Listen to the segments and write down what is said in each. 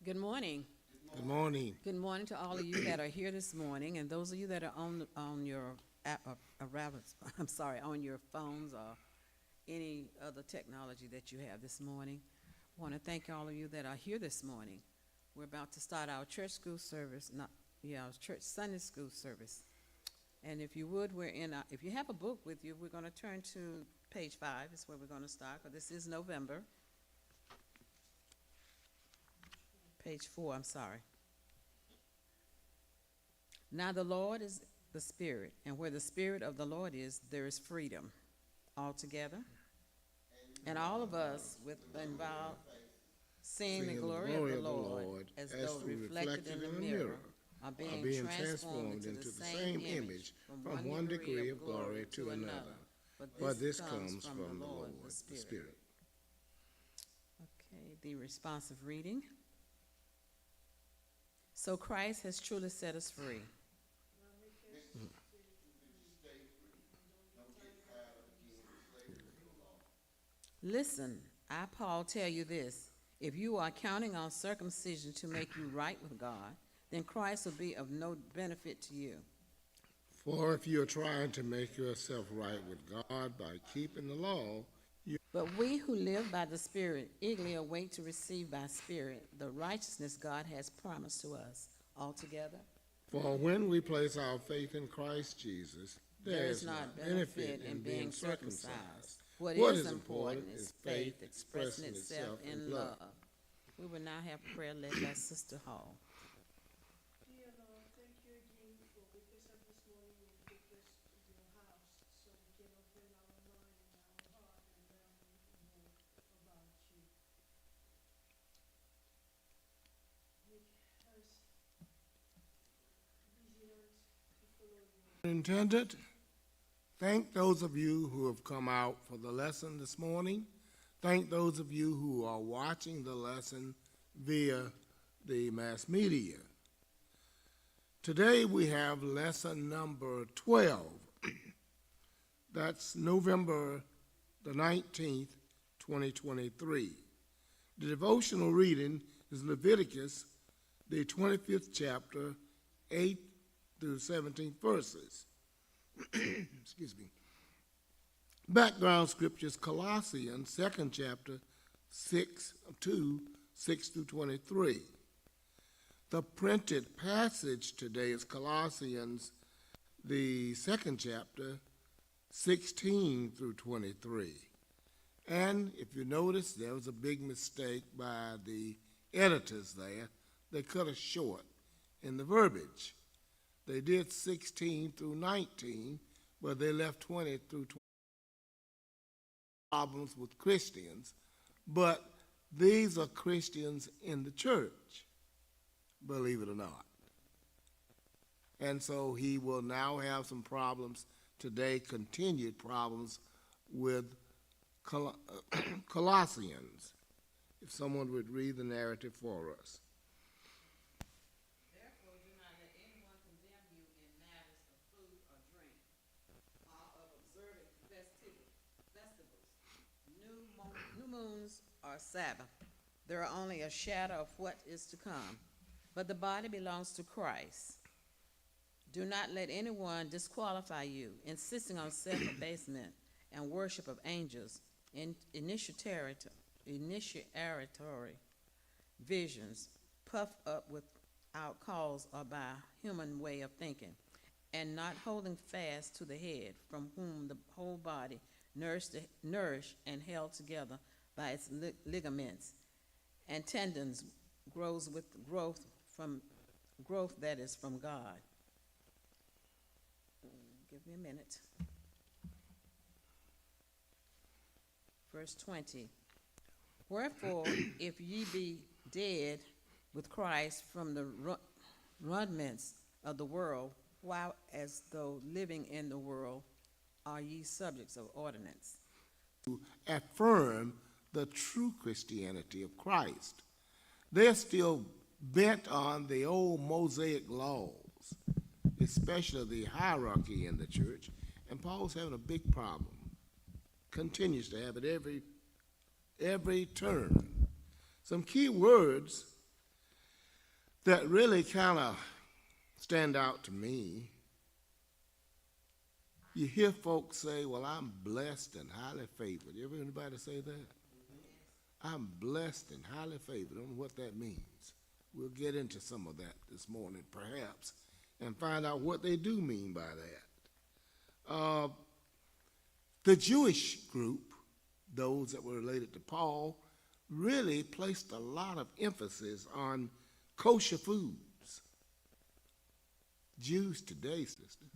Good morning. Good morning. Good morning to all of you that are here this morning, and those of you that are on your rather, I'm sorry, on your phones or any other technology that you have this morning. I want to thank all of you that are here this morning. We're about to start our church school service, our church Sunday school service. And if you would, if you have a book with you, we're going to turn to page 5. Is where we're going to start. Because this is November. Page 4, I'm sorry. Now the Lord is the Spirit, and where the Spirit of the Lord is, there is freedom altogether. And all of us with involved seeing the glory of the Lord as though reflected in the mirror are being transformed into the same image from one degree of glory to another. But this comes from the Lord, the Spirit. Okay, the responsive reading. So Christ has truly set us free. Listen, I, Paul, tell you this. If you are counting on circumcision to make you right with God, then Christ will be of no benefit to you. For if you are trying to make yourself right with God by keeping the law, But we who live by the Spirit eagerly await to receive by Spirit the righteousness God has promised to us altogether. For when we place our faith in Christ Jesus, there is not benefit in being circumcised. What is important is faith expressing itself in love. We will now have prayer led by Sister Hall. Dear Lord, thank you again for waking us up this morning and take us to your house so we can open our mind and our heart and learn more about you. Make us vigilant to follow you. intended. Thank those of you who have come out for the lesson this morning. Thank those of you who are watching the lesson via the mass media. Today we have lesson number 12. That's November the 19th, 2023. The devotional reading is Leviticus, the 25th chapter, 8th through 17th verses. Excuse me. Background scriptures, Colossians, 2nd chapter, 6 through 23. The printed passage today is Colossians, the 2nd chapter, 16 through 23. And if you notice, there was a big mistake by the editors there. They cut it short in the verbiage. They did 16 through 19, but they left 20 through 20. Problems with Christians, but these are Christians in the church, believe it or not. And so he will now have some problems today, continued problems with Colossians. If someone would read the narrative for us. Therefore, do not let anyone condemn you in matters of food or drink, or of observing festivals, new moons, or Sabbath. They are only a shadow of what is to come, but the body belongs to Christ. Do not let anyone disqualify you, insisting on self-abasement and worship of angels, initiatory visions, puffed up without cause or by human way of thinking, and not holding fast to the head, from whom the whole body, nourished and held together by its ligaments and tendons, grows with growth that is from God. Give me a minute. Verse 20. Wherefore, if ye be dead with Christ from the rudiments of the world, while as though living in the world, are ye subjects of ordinance. To affirm the true Christianity of Christ. They're still bent on the old Mosaic laws, especially the hierarchy in the church, and Paul's having a big problem. Continues to have it every turn. Some key words that really kind of stand out to me. You hear folks say, well, I'm blessed and highly favored. You ever hear anybody say that? I'm blessed and highly favored. I don't know what that means. We'll get into some of that this morning, perhaps, and find out what they do mean by that. The Jewish group, those that were related to Paul, really placed a lot of emphasis on kosher foods. Jews today, sister,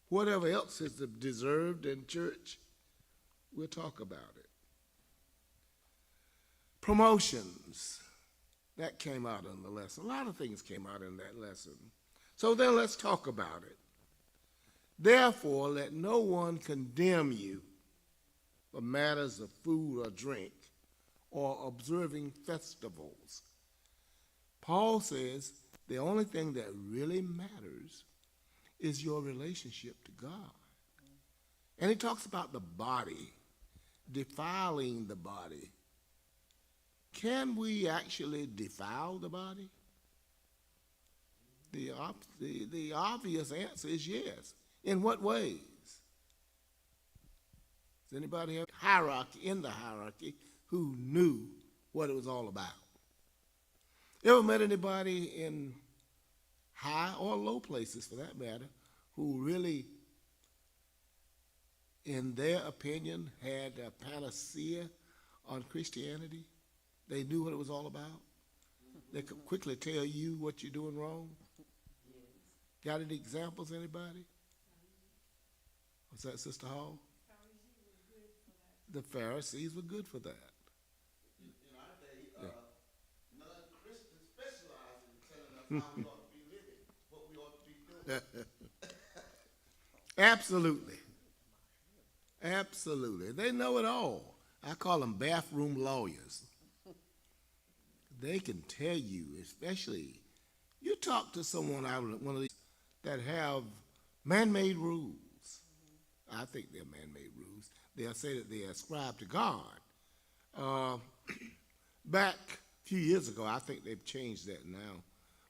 whatever else is deserved in church, we'll talk about it. Promotions, that came out in the lesson. A lot of things came out in that lesson. So then let's talk about it. Therefore, let no one condemn you for matters of food or drink or observing festivals. Paul says the only thing that really matters is your relationship to God. And he talks about the body, defiling the body. Can we actually defile the body? The obvious answer is yes. In what ways? Does anybody have hierarchy in the hierarchy who knew what it was all about? You ever met anybody in high or low places, for that matter, who really, in their opinion, had a panacea on Christianity? They knew what it was all about. They could quickly tell you what you're doing wrong. Got any examples, anybody? What's that, Sister Hall? The Pharisees were good for that. In our day, non-Christians specialize in telling us how we ought to be living, what we ought to be doing. Absolutely. Absolutely. They know it all. I call them bathroom lawyers. They can tell you, especially, you talk to someone out of one of these that have man-made rules. I think they're man-made rules. They'll say that they ascribe to God. Back a few years ago, I think they've changed that now,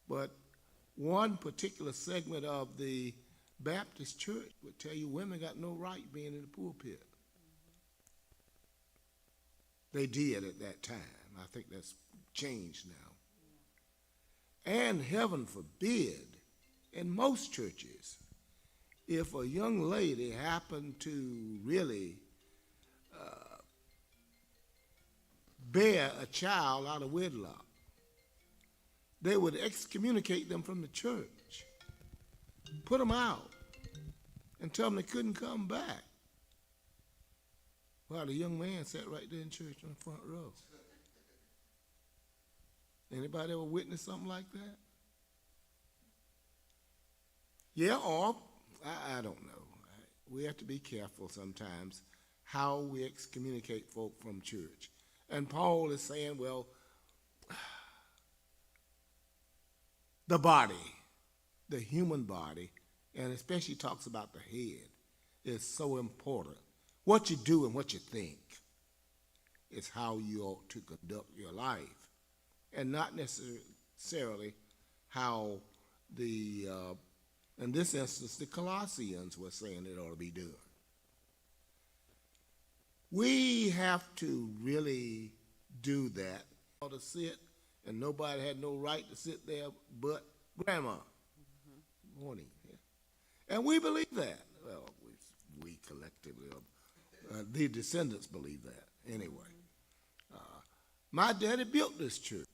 but one particular segment of the Baptist church would tell you women got no right being in the pulpit. They did at that time. I think that's changed now. And heaven forbid, in most churches, if a young lady happened to really bear a child out of wedlock, they would excommunicate them from the church, put them out, and tell them they couldn't come back. Well, the young man sat right there in church on the front row. Anybody ever witnessed something like that? Yeah, or I don't know. We have to be careful sometimes how we excommunicate folk from church. And Paul is saying, well, the body, the human body, and especially talks about the head, is so important. What you do and what you think is how you ought to conduct your life, and not necessarily how in this instance, the Colossians were saying it ought to be done. We have to really do that. Ought to sit, and nobody had no right to sit there but Grandma. Morning. Yeah. And we believe that. Well, we collectively, the descendants believe that anyway. My daddy built this church,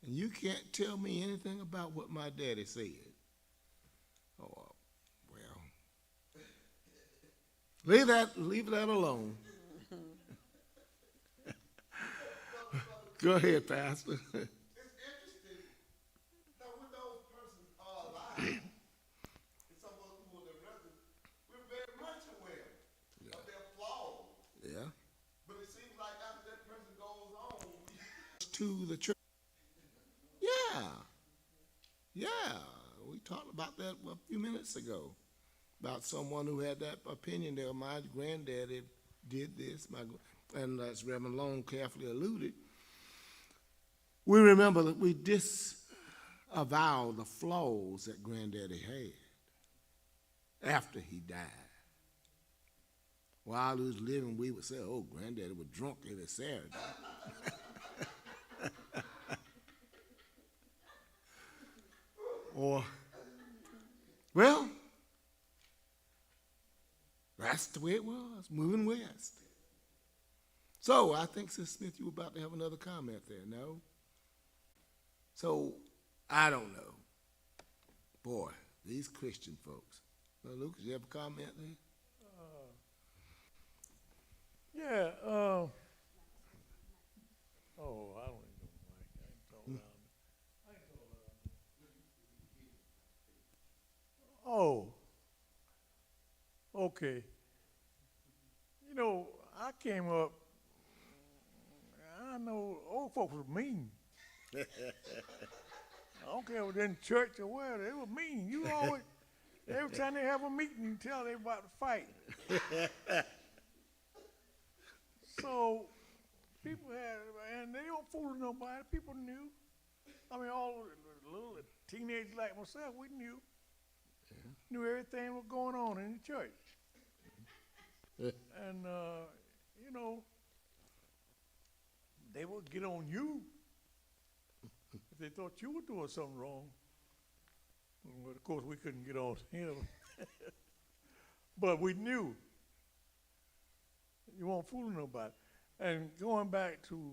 and you can't tell me anything about what my daddy said. Oh, well, leave that alone. Go ahead, Pastor. It's interesting that when those persons are alive, and some of us who were their brothers, we're very much aware of their flaws. Yeah. But it seems like after that person goes on, To the church. Yeah. Yeah. We talked about that a few minutes ago, about someone who had that opinion that my granddaddy did this, and as Reverend Long carefully alluded, we remember that we avow the flaws that Granddaddy had after he died. While he was living, we would say, oh, Granddaddy was drunk every Saturday. Or, well, that's the way it was, moving west. So I think, Sister Smith, you were about to have another comment there, no? So, I don't know. Boy, these Christian folks. Now, Lucas, you have a comment there? Yeah, oh, I don't even know, Mike. I ain't talk loud. I ain't talk loud. Oh, okay. You know, I came up, I know old folks were mean. I don't care if they're in church or where, they were mean. You always, every time they have a meeting, you tell they about to fight. So people had, and they don't fool nobody. People knew. I mean, all the little teenagers like myself, we knew everything was going on in the church. And you know, they would get on you if they thought you were doing something wrong. But of course, we couldn't get on him. But we knew. You won't fool nobody. And going back to,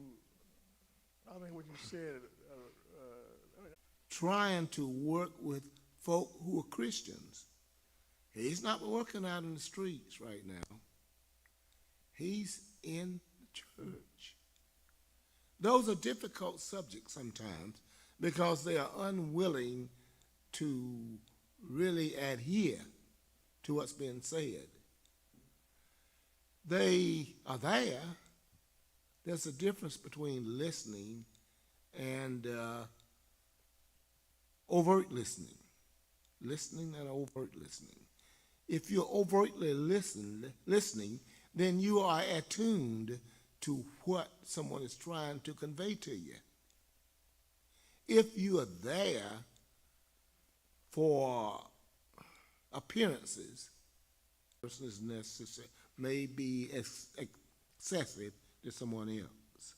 I think what you said, Trying to work with folk who are Christians. He's not working out in the streets right now. He's in the church. Those are difficult subjects sometimes because they are unwilling to really adhere to what's been said. They are there. There's a difference between listening and overt listening. Listening and overt listening. If you're overtly listening, then you are attuned to what someone is trying to convey to you. If you are there for appearances, person is necessary, may be excessive to someone else.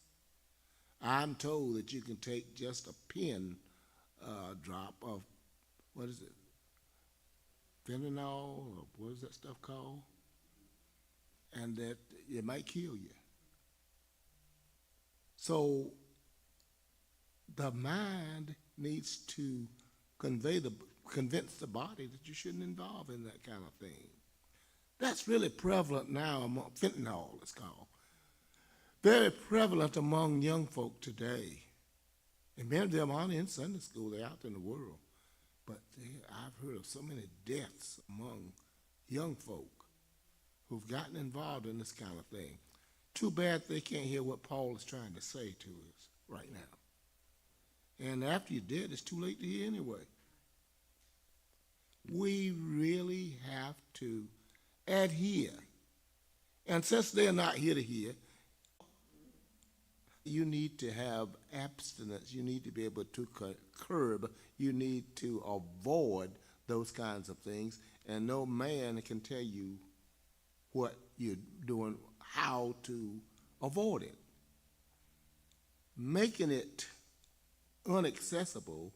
I'm told that you can take just a pin drop of, what is it, fentanyl, or what is that stuff called? And that it might kill you. So the mind needs to convince the body that you shouldn't involve in that kind of thing. That's really prevalent now among fentanyl, it's called. Very prevalent among young folk today. And many of them aren't in Sunday school, they're out in the world. But I've heard of so many deaths among young folk who've gotten involved in this kind of thing. Too bad they can't hear what Paul is trying to say to us right now. And after you're dead, it's too late to hear anyway. We really have to adhere. And since they're not here to hear, you need to have abstinence. You need to be able to curb. You need to avoid those kinds of things. And no man can tell you what you're doing, how to avoid it. Making it inaccessible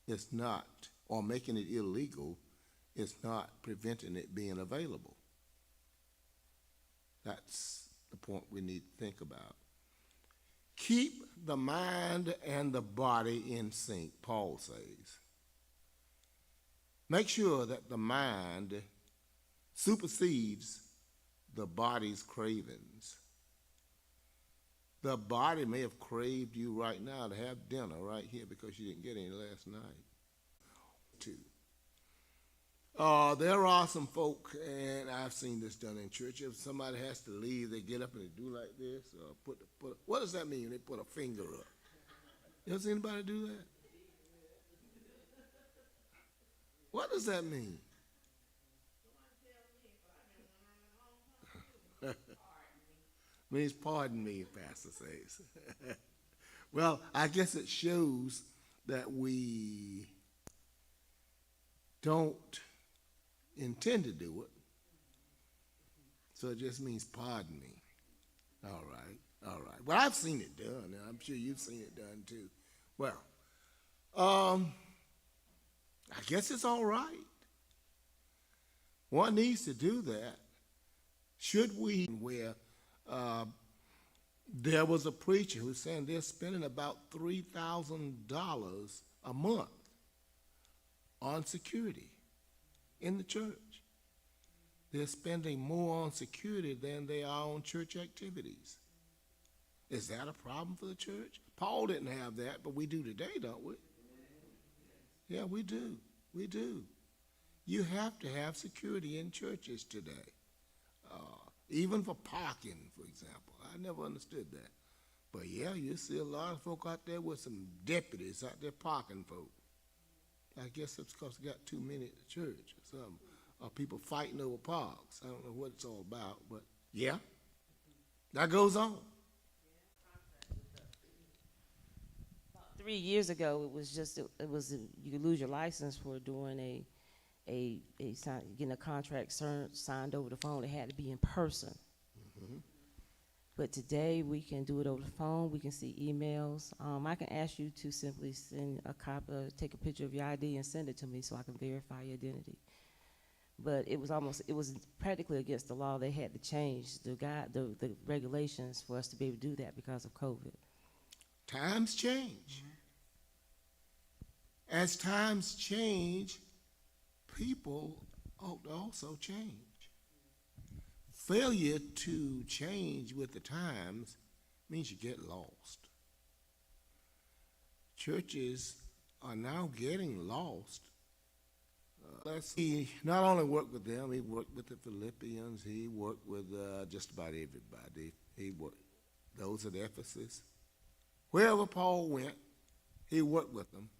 is not, or making it illegal is not preventing it being available. That's the point we need to think about. Keep the mind and the body in sync, Paul says. Make sure that the mind supersedes the body's cravings. The body may have craved you right now to have dinner right here because you didn't get any last night. There are some folk, and I've seen this done in church. If somebody has to leave, they get up and they do like this. What does that mean? They put a finger up. You ever seen anybody do that? What does that mean? Means pardon me, Pastor says. Well, I guess it shows that we don't intend to do it. So it just means pardon me. All right, all right. Well, I've seen it done, and I'm sure you've seen it done too. Well, I guess it's all right. One needs to do that. Should we, where there was a preacher who was saying they're spending about $3,000 a month on security in the church. They're spending more on security than they are on church activities. Is that a problem for the church? Paul didn't have that, but we do today, don't we? Yeah, we do. We do. You have to have security in churches today, even for parking, for example. I never understood that. But yeah, you see a lot of folk out there with some deputies out there parking folk. I guess that's because they got too many at the church or something. Or people fighting over parks. I don't know what it's all about, but yeah, that goes on. 3 years ago, it was you could lose your license for doing getting a contract signed over the phone. It had to be in person. But today we can do it over the phone. We can see emails. I can ask you to simply send a copy, take a picture of your ID and send it to me so I can verify your identity. But it was practically against the law. They had to change the regulations for us to be able to do that because of COVID. Times change. As times change, people ought to also change. Failure to change with the times means you get lost. Churches are now getting lost. He not only worked with them, he worked with the Philippians, he worked with just about everybody. He worked those at Ephesus. Wherever Paul went, he worked with them.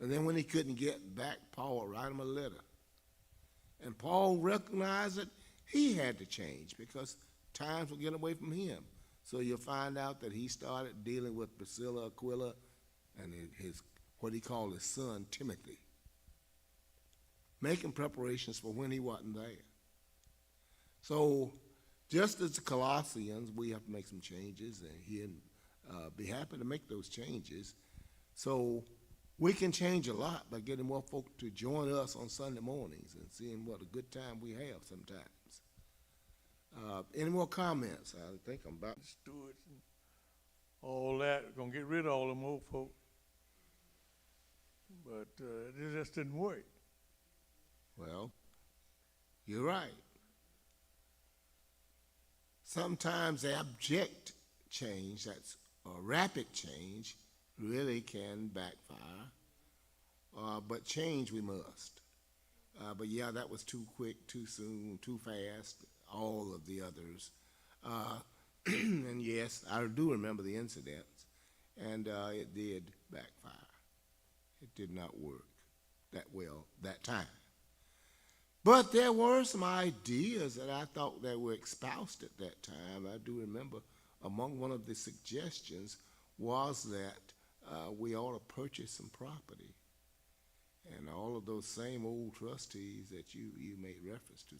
And then when he couldn't get back, Paul would write him a letter. And Paul recognized that he had to change because times were getting away from him. So you'll find out that he started dealing with Priscilla, Aquila, and his what he called his son, Timothy, making preparations for when he wasn't there. So just as the Colossians, we have to make some changes, and he'd be happy to make those changes. So we can change a lot by getting more folk to join us on Sunday mornings and seeing what a good time we have sometimes. Any more comments? I think I'm about Stewards and all that, gonna get rid of all them old folk. But it just didn't work. Well, you're right. Sometimes abject change, that's a rapid change, really can backfire. But change we must. But yeah, that was too quick, too soon, too fast, all of the others. And yes, I do remember the incidents, and it did backfire. It did not work that well that time. But there were some ideas that I thought that were espoused at that time. I do remember among one of the suggestions was that we ought to purchase some property. And all of those same old trustees that you made reference to